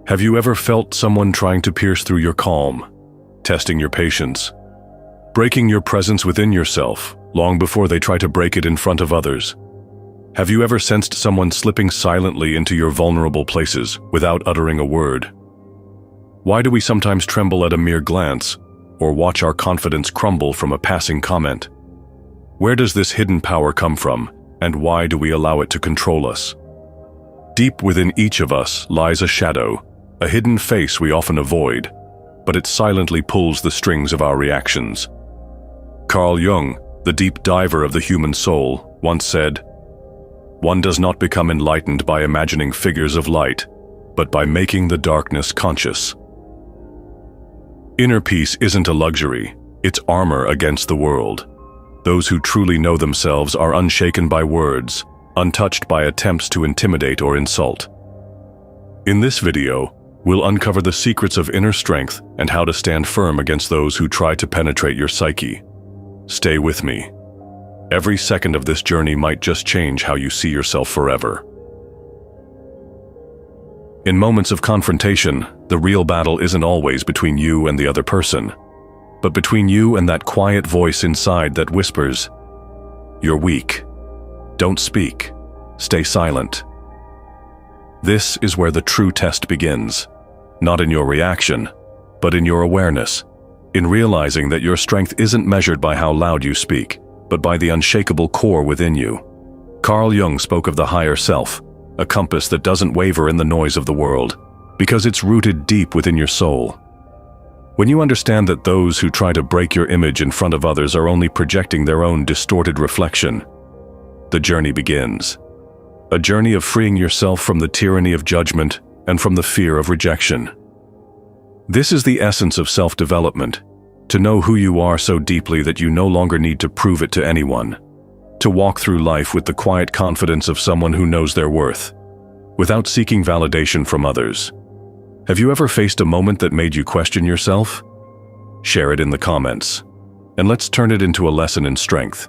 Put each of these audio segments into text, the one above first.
Have you ever felt someone trying to pierce through your calm, testing your patience, breaking your presence within yourself long before they try to break it in front of others? Have you ever sensed someone slipping silently into your vulnerable places without uttering a word? Why do we sometimes tremble at a mere glance, or watch our confidence crumble from a passing comment? Where does this hidden power come from, and why do we allow it to control us? Deep within each of us lies a shadow, a hidden face we often avoid, but it silently pulls the strings of our reactions. Carl Jung, the deep diver of the human soul, once said, "One does not become enlightened by imagining figures of light, but by making the darkness conscious." Inner peace isn't a luxury, it's armor against the world. Those who truly know themselves are unshaken by words, untouched by attempts to intimidate or insult. In this video, we'll uncover the secrets of inner strength and how to stand firm against those who try to penetrate your psyche. Stay with me. Every second of this journey might just change how you see yourself forever. In moments of confrontation, the real battle isn't always between you and the other person, but between you and that quiet voice inside that whispers, "You're weak. Don't speak. Stay silent." This is where the true test begins, not in your reaction, but in your awareness, in realizing that your strength isn't measured by how loud you speak, but by the unshakable core within you. Carl Jung spoke of the higher self, a compass that doesn't waver in the noise of the world, because it's rooted deep within your soul. When you understand that those who try to break your image in front of others are only projecting their own distorted reflection, the journey begins. A journey of freeing yourself from the tyranny of judgment and from the fear of rejection. This is the essence of self-development, to know who you are so deeply that you no longer need to prove it to anyone, to walk through life with the quiet confidence of someone who knows their worth, without seeking validation from others. Have you ever faced a moment that made you question yourself? Share it in the comments, and let's turn it into a lesson in strength.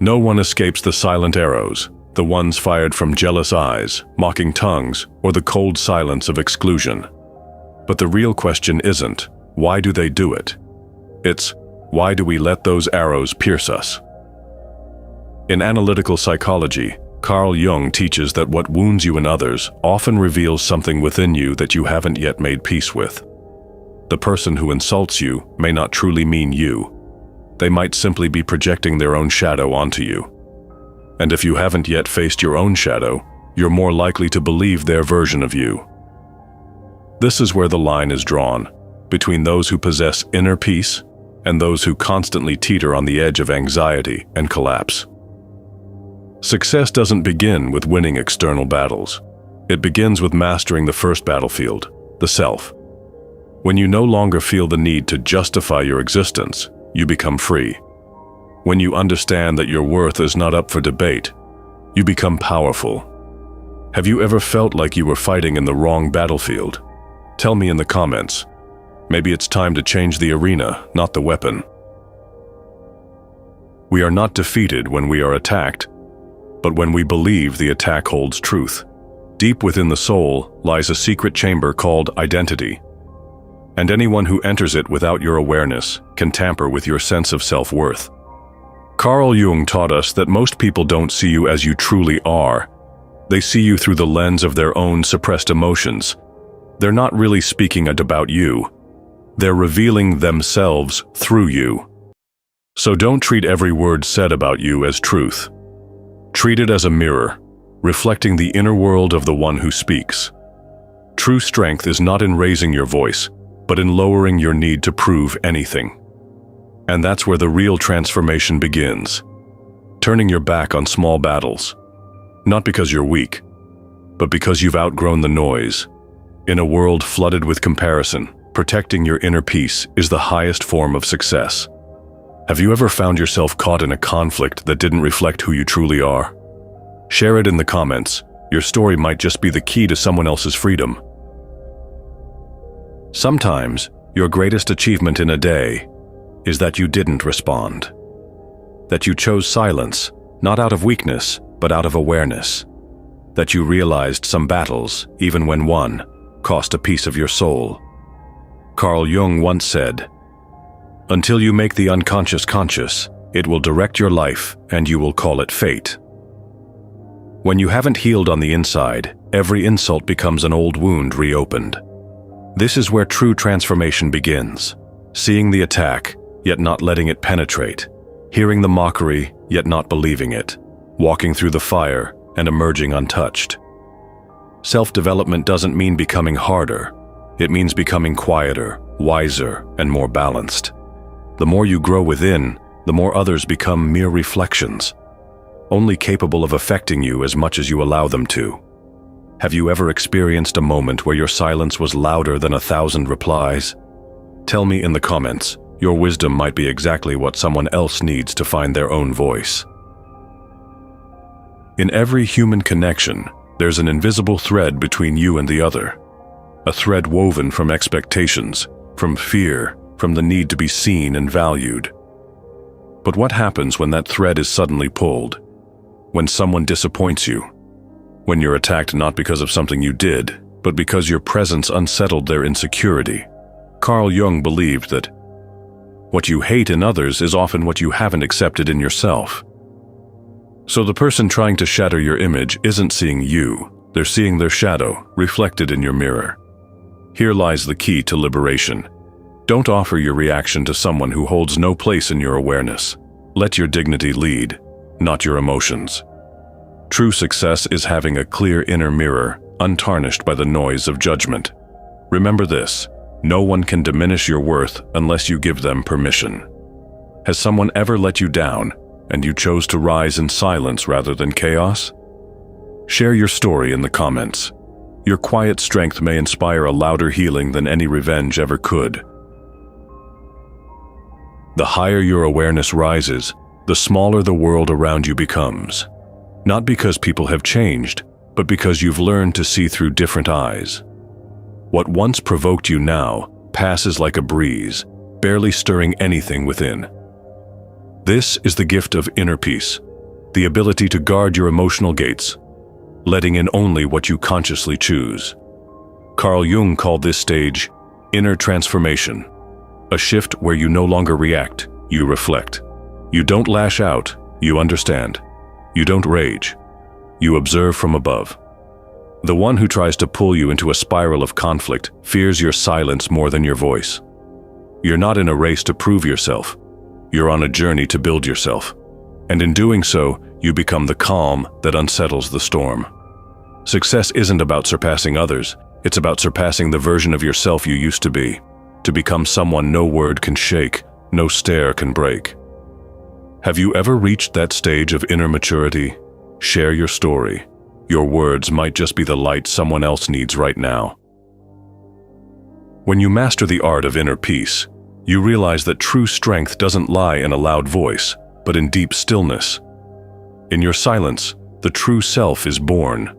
No one escapes the silent arrows, the ones fired from jealous eyes, mocking tongues, or the cold silence of exclusion. But the real question isn't, why do they do it? It's, why do we let those arrows pierce us? In analytical psychology, Carl Jung teaches that what wounds you in others often reveals something within you that you haven't yet made peace with. The person who insults you may not truly mean you. They might simply be projecting their own shadow onto you. And if you haven't yet faced your own shadow, you're more likely to believe their version of you. This is where the line is drawn, between those who possess inner peace and those who constantly teeter on the edge of anxiety and collapse. Success doesn't begin with winning external battles. It begins with mastering the first battlefield, the self. When you no longer feel the need to justify your existence, you become free. When you understand that your worth is not up for debate, you become powerful. Have you ever felt like you were fighting in the wrong battlefield? Tell me in the comments. Maybe it's time to change the arena, not the weapon. We are not defeated when we are attacked, but when we believe the attack holds truth. Deep within the soul lies a secret chamber called identity. And anyone who enters it without your awareness can tamper with your sense of self-worth. Carl Jung taught us that most people don't see you as you truly are. They see you through the lens of their own suppressed emotions. They're not really speaking about you. They're revealing themselves through you. So don't treat every word said about you as truth. Treat it as a mirror, reflecting the inner world of the one who speaks. True strength is not in raising your voice, but in lowering your need to prove anything. And that's where the real transformation begins. Turning your back on small battles. Not because you're weak, but because you've outgrown the noise. In a world flooded with comparison, protecting your inner peace is the highest form of success. Have you ever found yourself caught in a conflict that didn't reflect who you truly are? Share it in the comments. Your story might just be the key to someone else's freedom. Sometimes, your greatest achievement in a day is that you didn't respond. That you chose silence, not out of weakness, but out of awareness. that you realized some battles, even when won, cost a piece of your soul. Carl Jung once said, "Until you make the unconscious conscious, it will direct your life and you will call it fate." When you haven't healed on the inside, every insult becomes an old wound reopened. This is where true transformation begins. Seeing the attack, yet not letting it penetrate. Hearing the mockery, yet not believing it. Walking through the fire and emerging untouched. Self-development doesn't mean becoming harder. It means becoming quieter, wiser, and more balanced. The more you grow within, the more others become mere reflections, only capable of affecting you as much as you allow them to. Have you ever experienced a moment where your silence was louder than 1,000 replies? Tell me in the comments. Your wisdom might be exactly what someone else needs to find their own voice. In every human connection, there's an invisible thread between you and the other. A thread woven from expectations, from fear, from the need to be seen and valued. But what happens when that thread is suddenly pulled? When someone disappoints you? When you're attacked not because of something you did, but because your presence unsettled their insecurity? Carl Jung believed that what you hate in others is often what you haven't accepted in yourself. So the person trying to shatter your image isn't seeing you, they're seeing their shadow reflected in your mirror. Here lies the key to liberation. Don't offer your reaction to someone who holds no place in your awareness. Let your dignity lead, not your emotions. True success is having a clear inner mirror, untarnished by the noise of judgment. Remember this, no one can diminish your worth unless you give them permission. Has someone ever let you down, and you chose to rise in silence rather than chaos? Share your story in the comments. Your quiet strength may inspire a louder healing than any revenge ever could. The higher your awareness rises, the smaller the world around you becomes. Not because people have changed, but because you've learned to see through different eyes. What once provoked you now passes like a breeze, barely stirring anything within. This is the gift of inner peace, the ability to guard your emotional gates, letting in only what you consciously choose. Carl Jung called this stage inner transformation, a shift where you no longer react, you reflect. You don't lash out, you understand. You don't rage, you observe from above. The one who tries to pull you into a spiral of conflict fears your silence more than your voice. You're not in a race to prove yourself. You're on a journey to build yourself. And in doing so, you become the calm that unsettles the storm. Success isn't about surpassing others. It's about surpassing the version of yourself you used to be. To become someone no word can shake, no stare can break. Have you ever reached that stage of inner maturity? Share your story. Your words might just be the light someone else needs right now. When you master the art of inner peace, you realize that true strength doesn't lie in a loud voice, but in deep stillness. In your silence, the true self is born.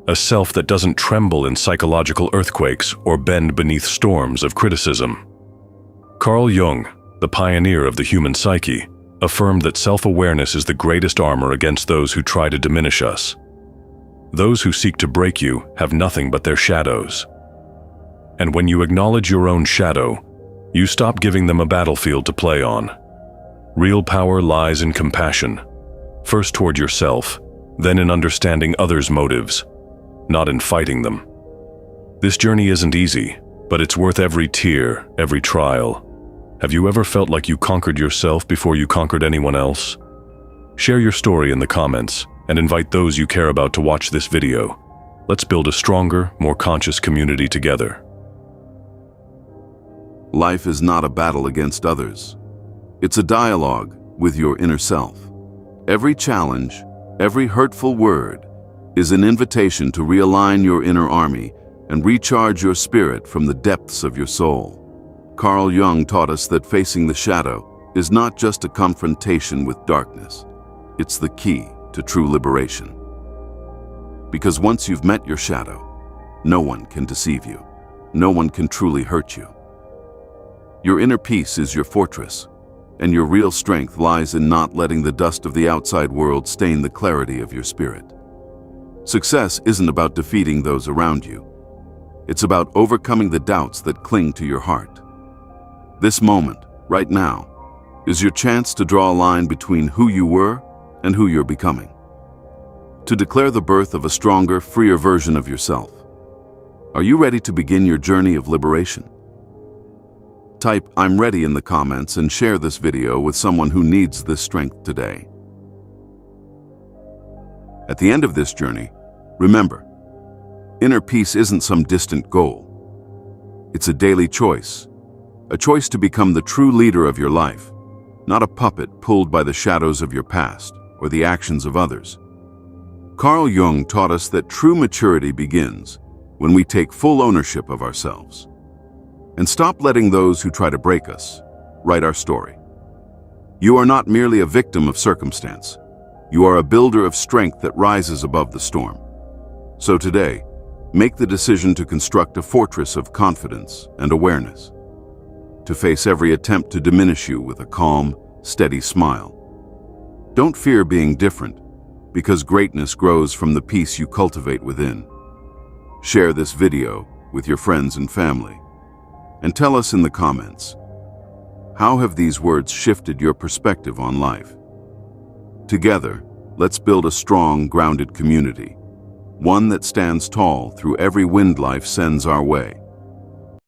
A self that doesn't tremble in psychological earthquakes or bend beneath storms of criticism. Carl Jung, the pioneer of the human psyche, affirmed that self-awareness is the greatest armor against those who try to diminish us. Those who seek to break you have nothing but their shadows. And when you acknowledge your own shadow, you stop giving them a battlefield to play on. Real power lies in compassion, first toward yourself, then in understanding others' motives, not in fighting them. This journey isn't easy, but it's worth every tear, every trial. Have you ever felt like you conquered yourself before you conquered anyone else? Share your story in the comments and invite those you care about to watch this video. Let's build a stronger, more conscious community together. Life is not a battle against others. It's a dialogue with your inner self. Every challenge, every hurtful word is an invitation to realign your inner army and recharge your spirit from the depths of your soul. Carl Jung taught us that facing the shadow is not just a confrontation with darkness. It's the key to true liberation. Because once you've met your shadow, no one can deceive you. No one can truly hurt you. Your inner peace is your fortress, and your real strength lies in not letting the dust of the outside world stain the clarity of your spirit. Success isn't about defeating those around you. It's about overcoming the doubts that cling to your heart. This moment, right now, is your chance to draw a line between who you were and who you're becoming. To declare the birth of a stronger, freer version of yourself. Are you ready to begin your journey of liberation? Type "I'm ready" in the comments and share this video with someone who needs this strength today. At the end of this journey, remember, inner peace isn't some distant goal. It's a daily choice, a choice to become the true leader of your life, not a puppet pulled by the shadows of your past or the actions of others. Carl Jung taught us that true maturity begins when we take full ownership of ourselves and stop letting those who try to break us write our story. You are not merely a victim of circumstance. You are a builder of strength that rises above the storm. So today, make the decision to construct a fortress of confidence and awareness, to face every attempt to diminish you with a calm, steady smile. Don't fear being different, because greatness grows from the peace you cultivate within. Share this video with your friends and family, and tell us in the comments, how have these words shifted your perspective on life? Together, let's build a strong, grounded community, one that stands tall through every wind life sends our way.